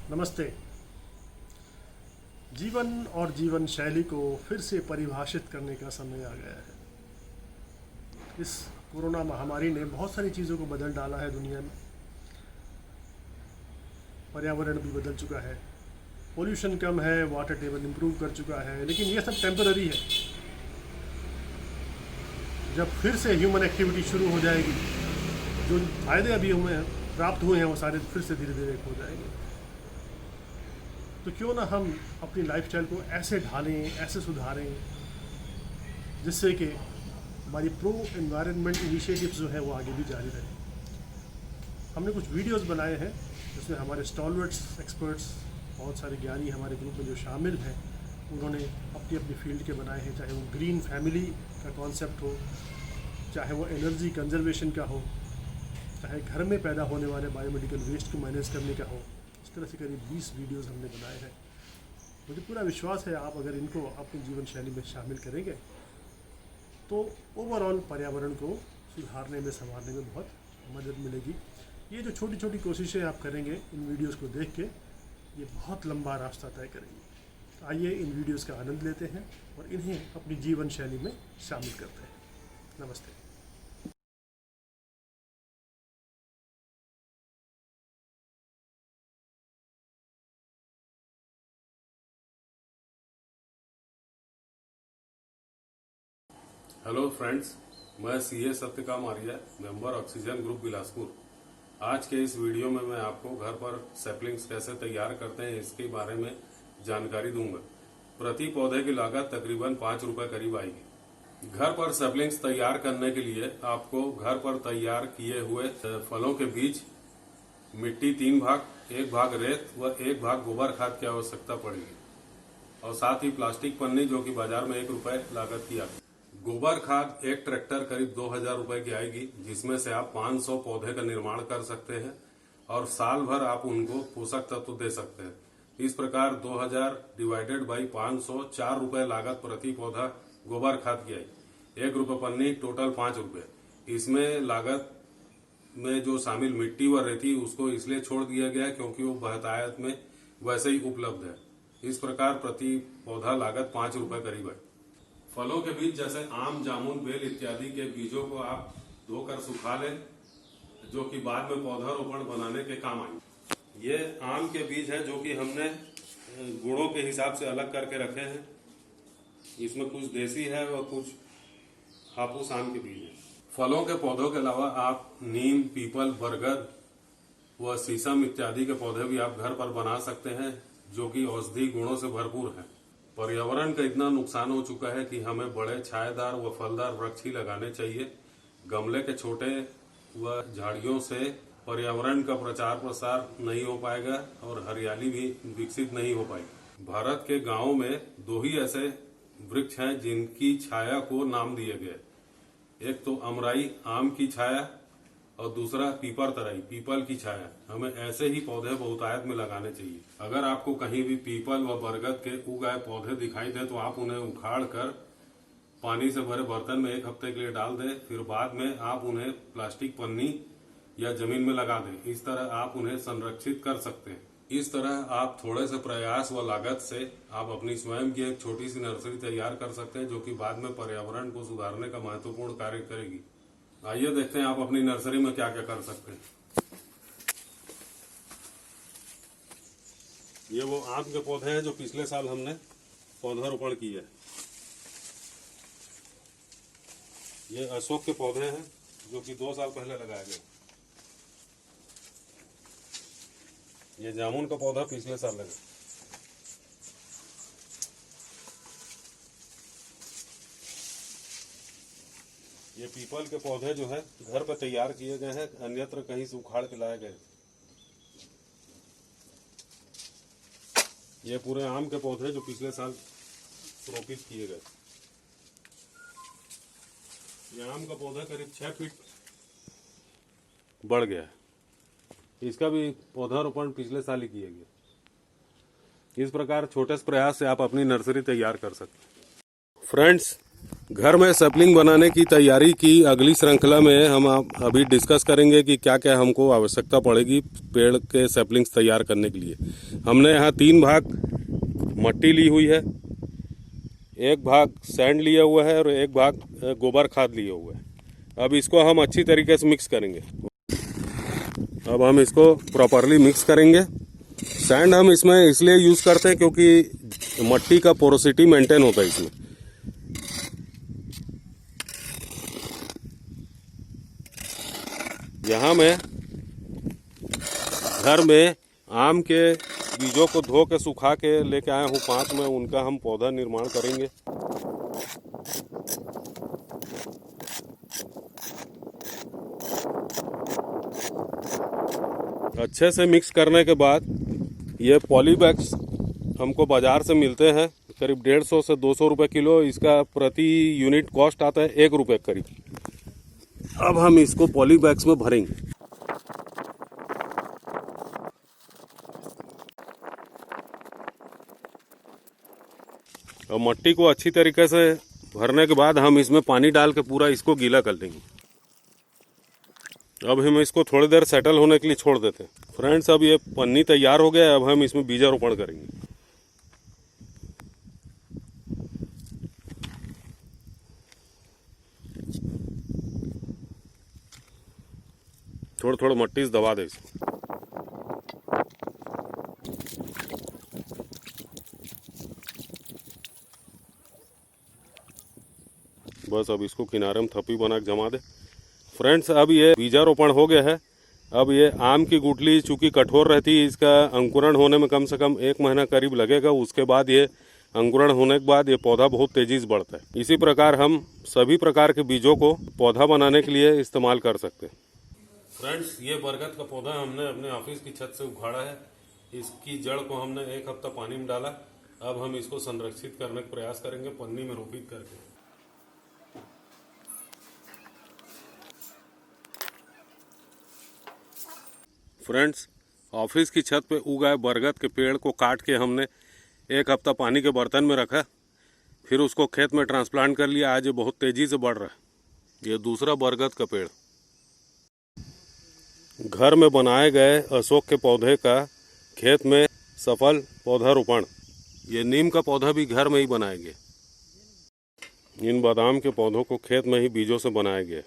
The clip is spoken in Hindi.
नमस्ते। जीवन और जीवन शैली को फिर से परिभाषित करने का समय आ गया है। इस कोरोना महामारी ने बहुत सारी चीज़ों को बदल डाला है दुनिया में। पर्यावरण भी बदल चुका है, पोल्यूशन कम है, वाटर टेबल इम्प्रूव कर चुका है, लेकिन ये सब टेम्पररी है। जब फिर से ह्यूमन एक्टिविटी शुरू हो जाएगी, जो फायदे अभी हमें प्राप्त हुए हैं वो सारे फिर से धीरे धीरे हो जाएंगे। तो क्यों ना हम अपनी लाइफस्टाइल को ऐसे ढालें, ऐसे सुधारें जिससे कि हमारी प्रो एनवायरनमेंट इनिशिएटिव्स जो है वो आगे भी जारी रहे। हमने कुछ वीडियोस बनाए हैं जिसमें हमारे स्टॉलवर्ड्स एक्सपर्ट्स, बहुत सारे ज्ञानी हमारे ग्रुप में जो शामिल हैं, उन्होंने अपनी अपनी फील्ड के बनाए हैं। चाहे वो ग्रीन फैमिली का कॉन्सेप्ट हो, चाहे वो एनर्जी कंजर्वेशन का हो, चाहे घर में पैदा होने वाले बायोमेडिकल वेस्ट को मैनेज करने का हो। इस तरह से करीब 20 वीडियोस हमने बनाए हैं। मुझे पूरा विश्वास है आप अगर इनको अपनी जीवन शैली में शामिल करेंगे तो ओवरऑल पर्यावरण को सुधारने में, संवारने में बहुत मदद मिलेगी। ये जो छोटी छोटी कोशिशें आप करेंगे इन वीडियोस को देख के, ये बहुत लंबा रास्ता तय करेंगी। आइए इन वीडियोस का आनंद लेते हैं और इन्हें अपनी जीवन शैली में शामिल करते हैं। नमस्ते। हेलो फ्रेंड्स, मैं सीए सत्यकाम आर्य, मेंबर ऑक्सीजन ग्रुप बिलासपुर। आज के इस वीडियो में मैं आपको घर पर सैपलिंग्स कैसे तैयार करते हैं इसके बारे में जानकारी दूंगा। प्रति पौधे की लागत तकरीबन 5 रुपए करीब आएगी। घर पर सैपलिंग्स तैयार करने के लिए आपको घर पर तैयार किए हुए फलों के बीज, मिट्टी 3 भाग, 1 भाग रेत व 1 भाग गोबर खाद की आवश्यकता पड़ेगी और साथ ही प्लास्टिक पन्नी जो कि बाजार में 1 रुपए लागत की आती है। गोबर खाद एक ट्रैक्टर करीब 2000 रुपए की आएगी, जिसमें से आप 500 पौधे का निर्माण कर सकते हैं और साल भर आप उनको पोषक तत्व दे सकते हैं। इस प्रकार 2000 डिवाइडेड बाई 500, 4 रुपए लागत प्रति पौधा गोबर खाद की आई। 1 रुपए पन्नी, टोटल 5 रुपए। इसमें लागत में जो शामिल मिट्टी व रेती उसको इसलिए छोड़ दिया गया क्योंकि वो बहुतायत में वैसे ही उपलब्ध है। इस प्रकार प्रति पौधा लागत 5 रुपए करीब है। फलों के बीज जैसे आम, जामुन, बेल इत्यादि के बीजों को आप धोकर सुखा लें, जो कि बाद में पौधारोपण बनाने के काम आएंगे। ये आम के बीज है जो कि हमने गुणों के हिसाब से अलग करके रखे हैं। इसमें कुछ देसी है और कुछ हापूस आम के बीज है। फलों के पौधों के अलावा आप नीम, पीपल, बरगद व शीशम इत्यादि के पौधे भी आप घर पर बना सकते हैं, जो कि औषधि गुणों से भरपूर है। पर्यावरण का इतना नुकसान हो चुका है कि हमें बड़े छायादार व फलदार वृक्ष ही लगाने चाहिए। गमले के छोटे व झाड़ियों से पर्यावरण का प्रचार प्रसार नहीं हो पाएगा और हरियाली भी विकसित नहीं हो पाएगी। भारत के गांवों में 2 ही ऐसे वृक्ष हैं जिनकी छाया को नाम दिए गए। एक तो अमराई, आम की छाया, और दूसरा पीपर तराई, पीपल की छाया। हमें ऐसे ही पौधे बहुतायत में लगाने चाहिए। अगर आपको कहीं भी पीपल व बरगद के उगाए पौधे दिखाई दे तो आप उन्हें उखाड़ कर पानी से भरे बर्तन में 1 हफ्ते के लिए डाल दें, फिर बाद में आप उन्हें प्लास्टिक पन्नी या जमीन में लगा दें। इस तरह आप उन्हें संरक्षित कर सकते हैं। इस तरह आप थोड़े से प्रयास व लागत से आप अपनी स्वयं की एक छोटी सी नर्सरी तैयार कर सकते हैं, जो कि बाद में पर्यावरण को सुधारने का महत्वपूर्ण कार्य करेगी। आइए देखते हैं आप अपनी नर्सरी में क्या क्या कर सकते हैं। ये वो आम के पौधे हैं जो पिछले साल हमने पौधारोपण किए। ये अशोक के पौधे हैं जो कि 2 साल पहले लगाए गए। ये जामुन का पौधा पिछले साल लगा। ये पीपल के पौधे जो है घर पर तैयार किए गए हैं, अन्यत्र कहीं से उखाड़ के लाए गए। ये पूरे आम के पौधे जो पिछले साल रोपित किए गए। ये आम का पौधा करीब 6 फीट बढ़ गया है। इसका भी पौधारोपण पिछले साल ही किया गया। इस प्रकार छोटे से प्रयास से आप अपनी नर्सरी तैयार कर सकते हैं। फ्रेंड्स, घर में सैपलिंग बनाने की तैयारी की अगली श्रृंखला में हम अभी डिस्कस करेंगे कि क्या क्या हमको आवश्यकता पड़ेगी पेड़ के सैपलिंग्स तैयार करने के लिए। हमने यहाँ 3 भाग मट्टी ली हुई है, 1 भाग सैंड लिया हुआ है और 1 भाग गोबर खाद लिया हुआ है। अब इसको हम अच्छी तरीके से मिक्स करेंगे। अब हम इसको प्रॉपरली मिक्स करेंगे। सैंड हम इसमें इसलिए यूज़ करते हैं क्योंकि मट्टी का पोरोसिटी मेंटेन होता है इसमें। यहाँ मैं घर में आम के बीजों को धो के सुखा के लेके आया हूँ 5 में, उनका हम पौधा निर्माण करेंगे। अच्छे से मिक्स करने के बाद ये पॉली बैग्स हमको बाज़ार से मिलते हैं करीब 150 से 200 रुपये किलो। इसका प्रति यूनिट कॉस्ट आता है 1 रुपये करीब। अब हम इसको पॉली बैग्स में भरेंगे। और मट्टी को अच्छी तरीके से भरने के बाद हम इसमें पानी डाल के पूरा इसको गीला कर लेंगे। अब हम इसको थोड़ी देर सेटल होने के लिए छोड़ देते हैं। फ्रेंड्स, अब ये पन्नी तैयार हो गया है। अब हम इसमें बीजारोपण करेंगे। थोड़ा थोड़ा मट्टी से दबा दे इसको। बस अब इसको किनारे में थप्पी बना के जमा दे। फ्रेंड्स, अब ये बीजारोपण हो गया है। अब ये आम की गुठली चूंकि कठोर रहती है, इसका अंकुरण होने में कम से कम 1 महीना करीब लगेगा। उसके बाद ये अंकुरण होने के बाद ये पौधा बहुत तेजी से बढ़ता है। इसी प्रकार हम सभी प्रकार के बीजों को पौधा बनाने के लिए इस्तेमाल कर सकते हैं। फ्रेंड्स, ये बरगद का पौधा हमने अपने ऑफिस की छत से उखाड़ा है। इसकी जड़ को हमने 1 हफ्ता पानी में डाला। अब हम इसको संरक्षित करने का प्रयास करेंगे पन्नी में रोपित करके। फ्रेंड्स, ऑफिस की छत पे उगाए बरगद के पेड़ को काट के हमने 1 हफ्ता पानी के बर्तन में रखा, फिर उसको खेत में ट्रांसप्लांट कर लिया। आज ये बहुत तेजी से बढ़ रहा है। ये दूसरा बरगद का पेड़। घर में बनाए गए अशोक के पौधे का खेत में सफल पौधारोपण। ये नीम का पौधा भी घर में ही बनाया गया। इन बादाम के पौधों को खेत में ही बीजों से बनाया गया।